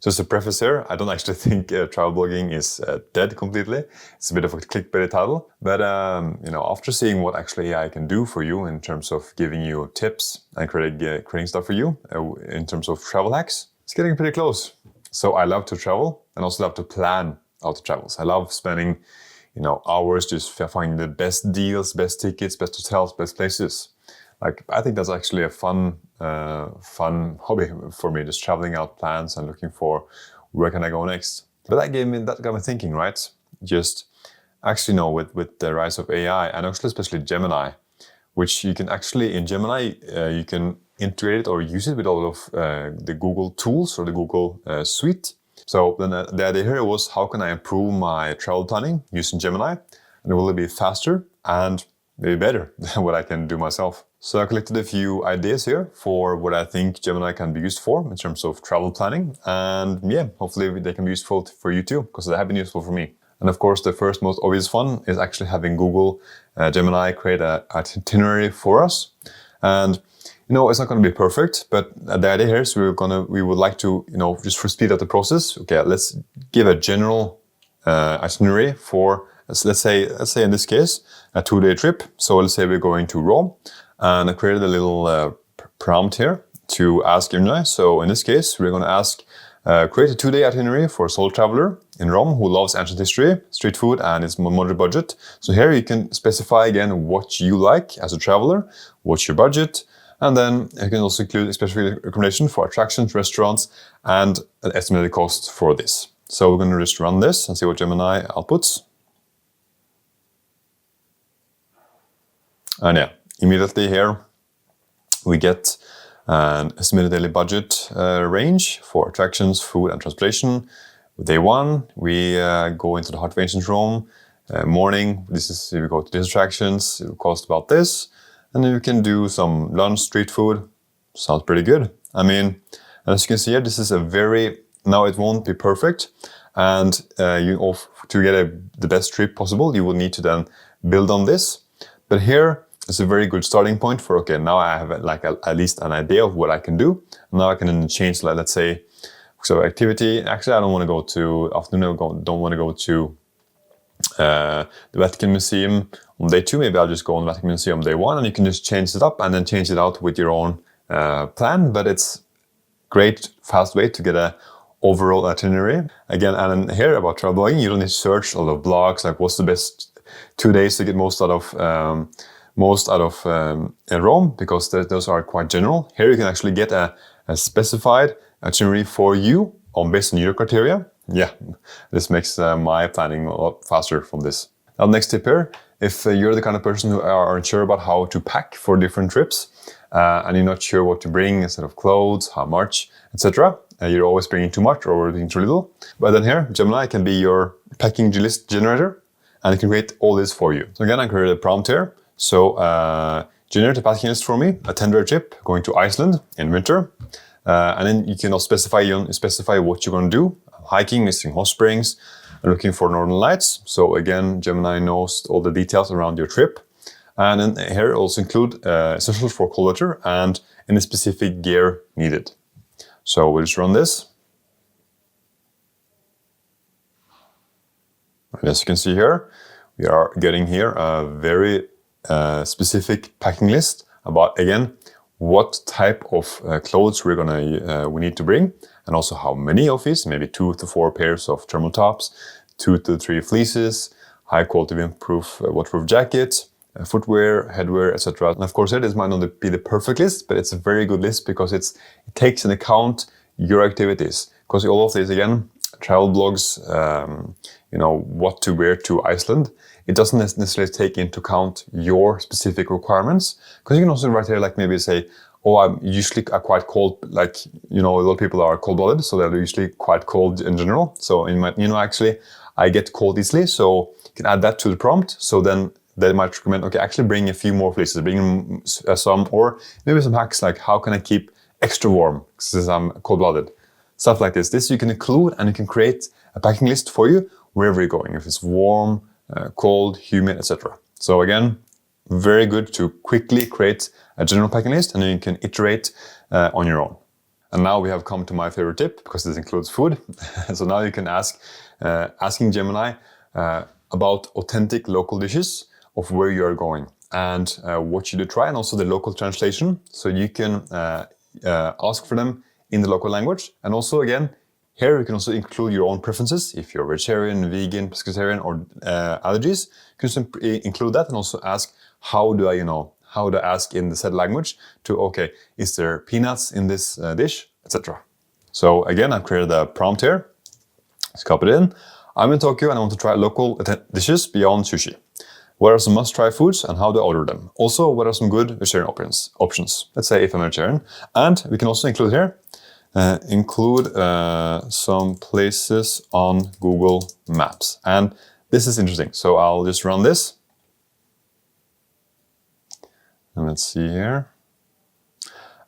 Just a preface here, I don't actually think travel blogging is dead completely. It's a bit of a clickbait title, but after seeing what actually AI can do for you in terms of giving you tips and creating stuff for you in terms of travel hacks, it's getting pretty close. So I love to travel and also love to plan out the travels. I love spending hours just finding the best deals, best tickets, best hotels, best places. Like, I think that's actually a fun hobby for me, just traveling out plans and looking for where can I go next. But that got me thinking, right? Just actually with the rise of AI and actually especially Gemini, which you can actually in Gemini you can integrate it or use it with all of the Google tools or the Google suite. So then the idea here was, how can I improve my travel planning using Gemini, and will it be faster and maybe better than what I can do myself? So I collected a few ideas here for what I think Gemini can be used for in terms of travel planning. And yeah, hopefully they can be useful for you too, because they have been useful for me. And of course, the first most obvious one is actually having Google Gemini create an itinerary for us. And it's not going to be perfect, but the idea here is we would like to, just for speed up the process. Okay, let's give a general itinerary for, let's say in this case, a 2-day trip. So let's say we're going to Rome, and I created a little prompt here to ask Gemini. So in this case, we're going to ask, create a 2-day itinerary for a solo traveler in Rome who loves ancient history, street food, and is moderate budget. So here you can specify again what you like as a traveler, what's your budget, and then you can also include a specific recommendation for attractions, restaurants, and an estimated cost for this. So we're going to just run this and see what Gemini outputs. And yeah, immediately here we get an estimated daily budget range for attractions, food, and transportation. Day 1, we go into the heart of ancient Rome. Morning, we go to these attractions. It will cost about this. And then you can do some lunch, street food. Sounds pretty good. I mean, as you can see here, this is now it won't be perfect. And to get the best trip possible, you will need to then build on this. But here is a very good starting point for, okay, now I have at least an idea of what I can do. Now I can then change, let's say, so activity. Actually, I don't want to go to afternoon. I don't want to go to the Vatican Museum on day 2. Maybe I'll just go on the Vatican Museum day 1, and you can just change it up and then change it out with your own plan. But it's great, fast way to get a overall itinerary. Again, and then here about travel blogging, you don't need to search a lot of blogs, like what's the best 2 days to get most out of Rome, because those are quite general. Here you can actually get a specified itinerary for you based on your criteria. Yeah, this makes my planning a lot faster from this. Now, next tip here, if you're the kind of person who are unsure about how to pack for different trips, and you're not sure what to bring instead of clothes, how much, etc. You're always bringing too much or bringing too little. But then here, Gemini can be your packing list generator, and it can create all this for you. So again, I created a prompt here. So generate a packing list for me, a 10-day trip going to Iceland in winter. And then you can also specify what you're going to do. Hiking, visiting hot springs, and looking for northern lights. So again, Gemini knows all the details around your trip. And then here also include essentials for cold weather and any specific gear needed. So we'll just run this. And as you can see here, we are getting here a very specific packing list about, again, what type of clothes we need to bring, and also how many of these, maybe 2 to 4 pairs of thermal tops, 2 to 3 fleeces, high quality windproof waterproof jackets, footwear, headwear, etc. And of course, this might not be the perfect list, but it's a very good list because it takes into account your activities. Because all of these, again, travel blogs, what to wear to Iceland, it doesn't necessarily take into account your specific requirements. Because you can also write here, like maybe say, oh, I'm usually quite cold, like, a lot of people are cold-blooded, so they're usually quite cold in general. So actually, I get cold easily, so you can add that to the prompt. So then they might recommend, okay, actually bring a few more fleeces, bring some, or maybe some hacks like how can I keep extra warm since I'm cold-blooded. Stuff like this. This you can include, and you can create a packing list for you wherever you're going, if it's warm, cold, humid, etc. So again, very good to quickly create a general packing list, and then you can iterate on your own. And now we have come to my favorite tip, because this includes food. So now you can asking Gemini about authentic local dishes of where you are going and what should you try, and also the local translation. So you can ask for them in the local language. And also, again, here you can also include your own preferences. If you're vegetarian, vegan, pescatarian, or allergies, you can include that and also ask, how do I ask in the said language to, okay, is there peanuts in this dish, etc. So again, I've created a prompt here. Let's copy it in. I'm in Tokyo and I want to try local dishes beyond sushi. What are some must-try foods and how do I order them? Also, what are some good vegetarian options? Let's say if I'm vegetarian. And we can also include here, some places on Google Maps. And this is interesting. So I'll just run this. And let's see here.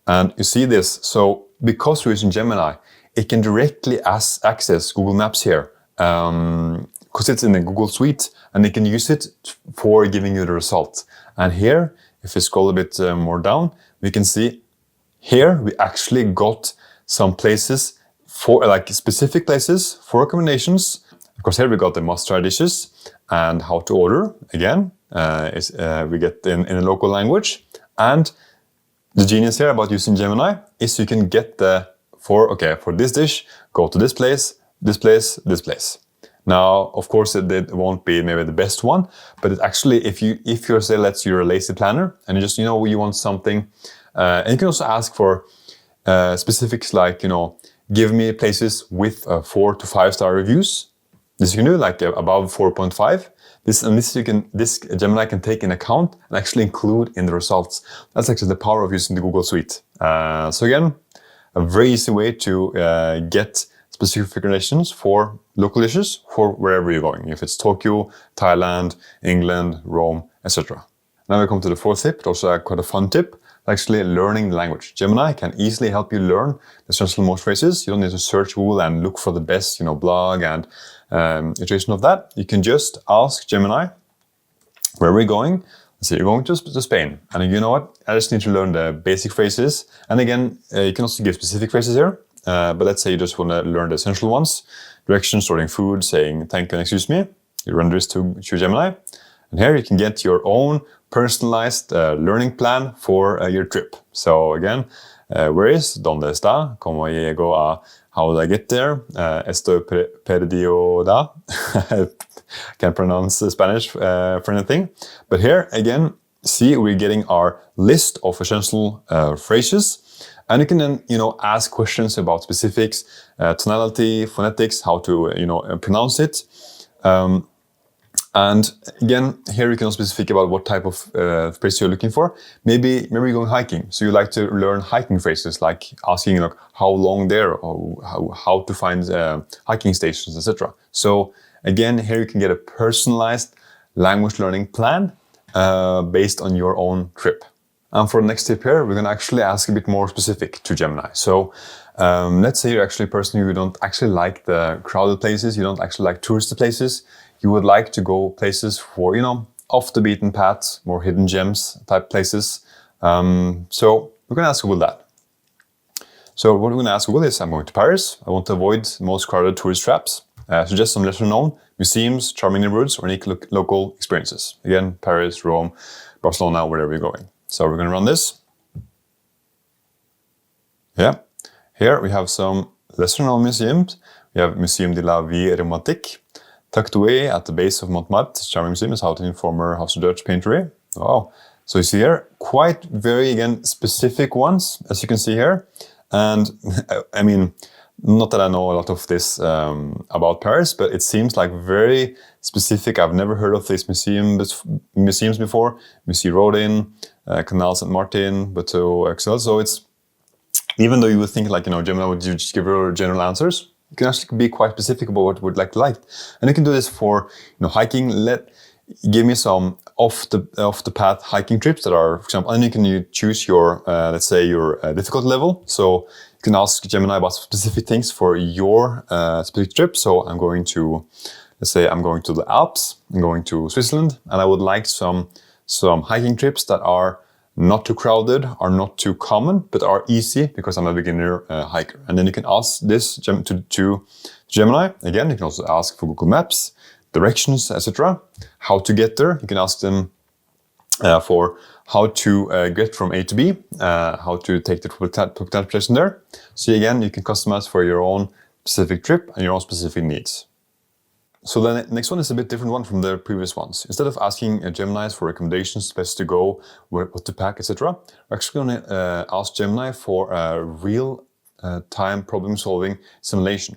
And you see this. So because we're using Gemini, it can directly access Google Maps here. Because it's in the Google Suite, and they can use it for giving you the result. And here, if we scroll a bit more down, we can see here we actually got some places for specific places for recommendations. Of course, here we got the must-try dishes and how to order. Again, we get in a local language. And the genius here about using Gemini is you can get for this dish, go to this place, this place, this place. Now, of course, it won't be maybe the best one, but it actually, if you're say, you're a lazy planner and you just, you want something, and you can also ask for specifics like, give me places with 4 to 5 star reviews. This you can do above 4.5. This Gemini can take in account and actually include in the results. That's actually the power of using the Google Suite. So again, a very easy way to get specific recommendations for local dishes for wherever you're going. If it's Tokyo, Thailand, England, Rome, etc. Now we come to the fourth tip, also quite a fun tip, actually learning the language. Gemini can easily help you learn the essential most phrases. You don't need to search Google and look for the best, blog and iteration of that. You can just ask Gemini, where are we going? Let's say you're going to Spain. And you know what? I just need to learn the basic phrases. And again, you can also give specific phrases here. But let's say you just want to learn the essential ones. Directions, ordering food, saying thank you and excuse me. You run this to Gemini. And here you can get your own personalized learning plan for your trip. So again, where is? ¿Dónde está? ¿Cómo llego a? How will I get there? Estoy perdido da? Can't pronounce Spanish for anything. But here, again, see, we're getting our list of essential phrases. And you can then, ask questions about specifics, tonality, phonetics, how to, pronounce it. And again, here you can also specific about what type of phrase you're looking for. Maybe you're going hiking, so you like to learn hiking phrases, like asking how long there, or how to find hiking stations, etc. So again, here you can get a personalized language learning plan based on your own trip. And for the next tip here, we're going to actually ask a bit more specific to Gemini. So let's say you're actually a person who don't actually like the crowded places, you don't actually like touristy places. You would like to go places for, off the beaten path, more hidden gems type places. So we're going to ask Google that. So what we're going to ask Google is, I'm going to Paris. I want to avoid most crowded tourist traps. Suggest some lesser known museums, charming neighborhoods, or unique local experiences. Again, Paris, Rome, Barcelona, wherever you're going. So we're going to run this. Yeah. Here we have some lesser known museums. We have Museum de la Vie Romantique. Tucked away at the base of Montmartre, charming museum is housed in former House of Dutch paintery. Wow. So you see here, quite very, again, specific ones, as you can see here. And I mean, not that I know a lot of this about Paris, but it seems like very specific. I've never heard of these museums before. Musée Rodin, Canal Saint-Martin, Bateau Excel. So it's, even though you would think Gemini would just give you general answers, you can actually be quite specific about what you would like. And you can do this for hiking. Give me some off the path hiking trips that are, for example, and you can choose your let's say your difficulty level. So you can ask Gemini about specific things for your specific trip. So I'm going to, let's say I'm going to the Alps, I'm going to Switzerland, and I would like some hiking trips that are not too crowded, are not too common, but are easy because I'm a beginner hiker. And then you can ask this to Gemini. Again, you can also ask for Google Maps, directions, etc. How to get there. You can ask them for how to get from A to B, how to take the public transportation there. So again, you can customize for your own specific trip and your own specific needs. So the next one is a bit different one from the previous ones. Instead of asking Gemini for recommendations, places to go, what to pack, etc., we're actually going to ask Gemini for a real-time problem-solving simulation.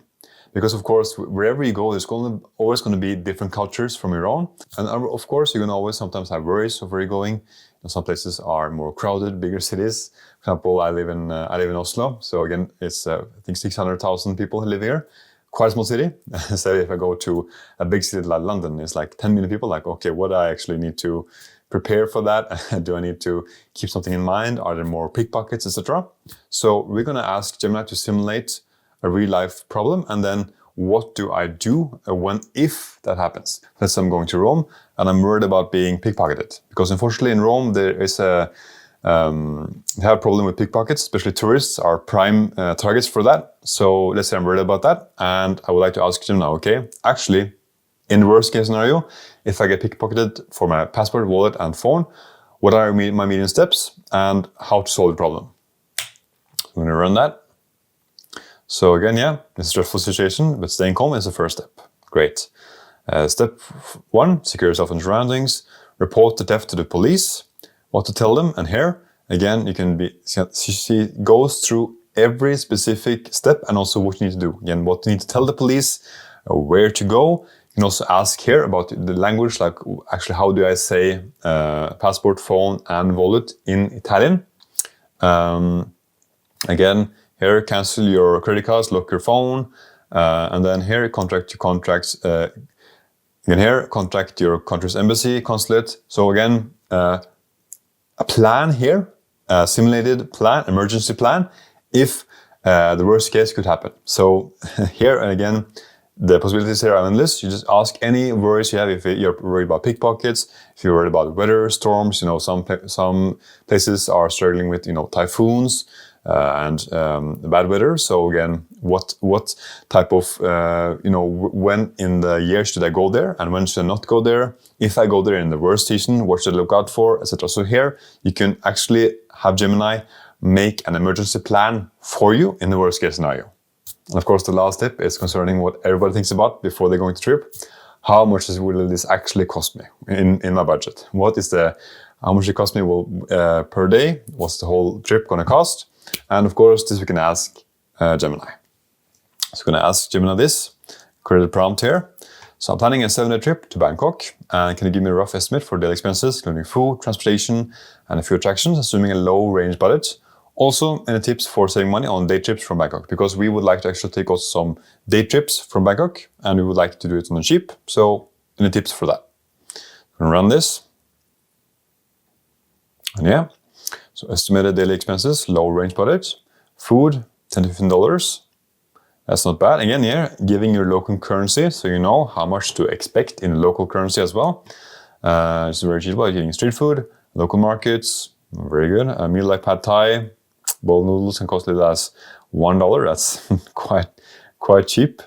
Because of course, wherever you go, there's always going to be different cultures from your own. And of course, you're going to always sometimes have worries of where you're going. Some places are more crowded, bigger cities. For example, I live in Oslo. So again, it's I think 600,000 people who live here. Quite a small city. So if I go to a big city like London, it's like 10 million people. Like, okay, what do I actually need to prepare for that? Do I need to keep something in mind? Are there more pickpockets, etc.? So we're going to ask Gemini to simulate a real life problem, and then what do I do if that happens? Let's say I'm going to Rome and I'm worried about being pickpocketed, because unfortunately in Rome there is they have a problem with pickpockets, especially tourists are prime targets for that. So let's say I'm worried about that, and I would like to ask Gemini, okay, actually, in the worst case scenario, if I get pickpocketed for my passport, wallet, and phone, what are my median steps and how to solve the problem? I'm going to run that. So again, yeah, it's a stressful situation, but staying calm is the first step. Great. Step 1, secure yourself and surroundings. Report the theft to the police. What to tell them, and here again you can she goes through every specific step and also what you need to do. Again, what you need to tell the police, where to go. You can also ask here about the language, like actually how do I say passport, phone, and wallet in Italian. Again, here cancel your credit cards, lock your phone, and then here contact your contracts. Again, here contact your country's embassy, consulate. So again. A plan here, a simulated plan, emergency plan, if the worst case could happen. So here again, the possibilities here are endless. You just ask any worries you have. If you're worried about pickpockets, if you're worried about weather, storms, some places are struggling with typhoons and bad weather. So again, what type of when in the year should I go there, and when should I not go there? If I go there in the worst season, what should I look out for, etc. So here you can actually have Gemini make an emergency plan for you in the worst case scenario. And of course, the last tip is concerning what everybody thinks about before they go on the trip. How much will this actually cost me in my budget? How much it cost me per day? What's the whole trip going to cost? And of course, this we can ask Gemini. So we're going to ask Gemini this, create a prompt here. So I'm planning a 7-day trip to Bangkok, and can you give me a rough estimate for daily expenses, including food, transportation, and a few attractions, assuming a low range budget? Also, any tips for saving money on day trips from Bangkok, because we would like to actually take also some day trips from Bangkok, and we would like to do it on the cheap. So any tips for that? I'm going to run this. And yeah, so estimated daily expenses, low range budget, food, $10 to $15. That's not bad. Again, here, giving your local currency, so you know how much to expect in local currency as well. It's very cheap, like getting street food, local markets, very good. A meal like pad thai, bowl noodles can cost as little as $1. That's quite cheap.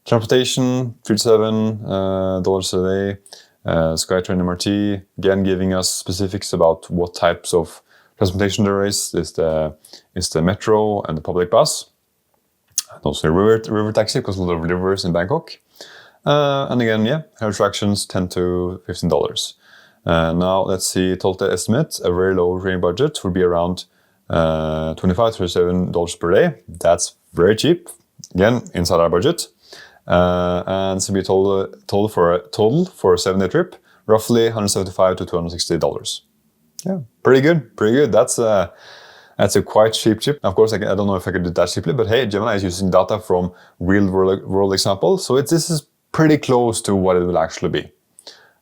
Transportation, $3 to $7 a day. SkyTrain MRT, again giving us specifics about what types of transportation there is. Is the metro and the public bus. And also river taxi, because a lot of rivers in Bangkok. And again, yeah, hair attractions, $10 to $15. Now let's see, total estimate, a very low range budget would be around $25 to $37 per day. That's very cheap, again, inside our budget. And so we total for a 7-day trip, roughly $175 to $260. Yeah, pretty good. That's a quite cheap trip. Of course, I don't know if I could do that cheaply, but hey, Gemini is using data from real world examples, so this is pretty close to what it will actually be.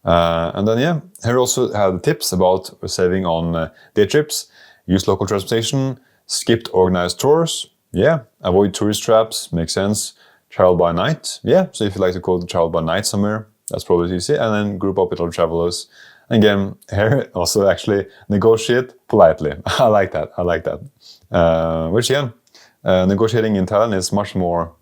And then yeah, here also have tips about saving on day trips. Use local transportation, skipped organized tours. Yeah, avoid tourist traps, makes sense. Travel by night. Yeah, so if you like to travel by night somewhere, that's probably easy. And then group up with other travelers Again, here also actually negotiate politely. I like that. I like that. Which again, negotiating in Thailand is much more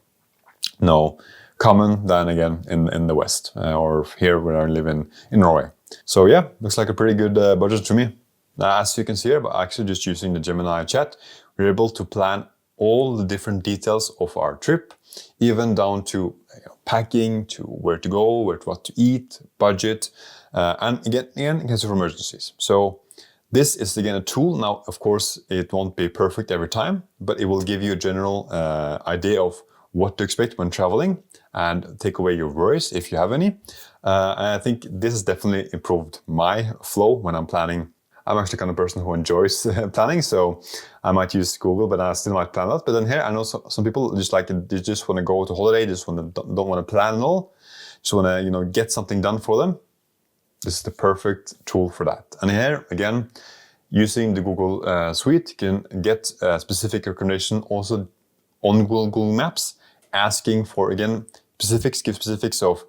common than again in the West or here where I live in Norway. So yeah, looks like a pretty good budget to me. As you can see here, but actually just using the Gemini chat, we're able to plan all the different details of our trip, even down to packing, to where to go, what to eat, budget, and again in case of emergencies. So this is again a tool. Now, of course, it won't be perfect every time, but it will give you a general idea of what to expect when traveling and take away your worries if you have any. And I think this has definitely improved my flow when I'm planning. I'm actually kind of person who enjoys planning, so I might use Google, but I still might plan that. But then here, I know some people just like they just want to go to holiday, just don't want to plan at all, just want to get something done for them. This is the perfect tool for that. And here again, using the Google Suite, you can get a specific recommendation also on Google Maps, asking for again give specifics of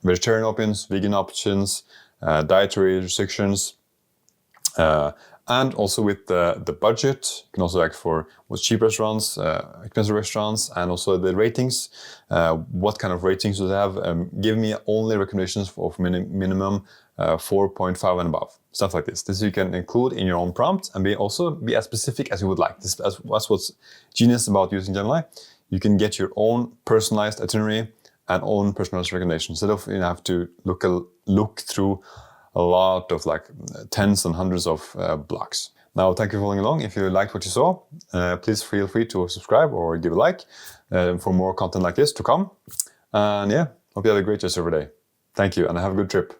vegetarian options, vegan options, dietary restrictions, and also with the budget. You can also ask for what's cheap restaurants, expensive restaurants, and also the ratings. What kind of ratings do they have? Give me only recommendations of minimum 4.5 and above. Stuff like this. This you can include in your own prompt and be as specific as you would like. That's what's genius about using Gemini. You can get your own personalized itinerary and own personalized recommendations instead of have to look through a lot of tens and hundreds of blocks. Now, thank you for following along. If you liked what you saw, please feel free to subscribe or give a like for more content like this to come. And yeah, hope you have a great rest of your day. Thank you, and have a good trip.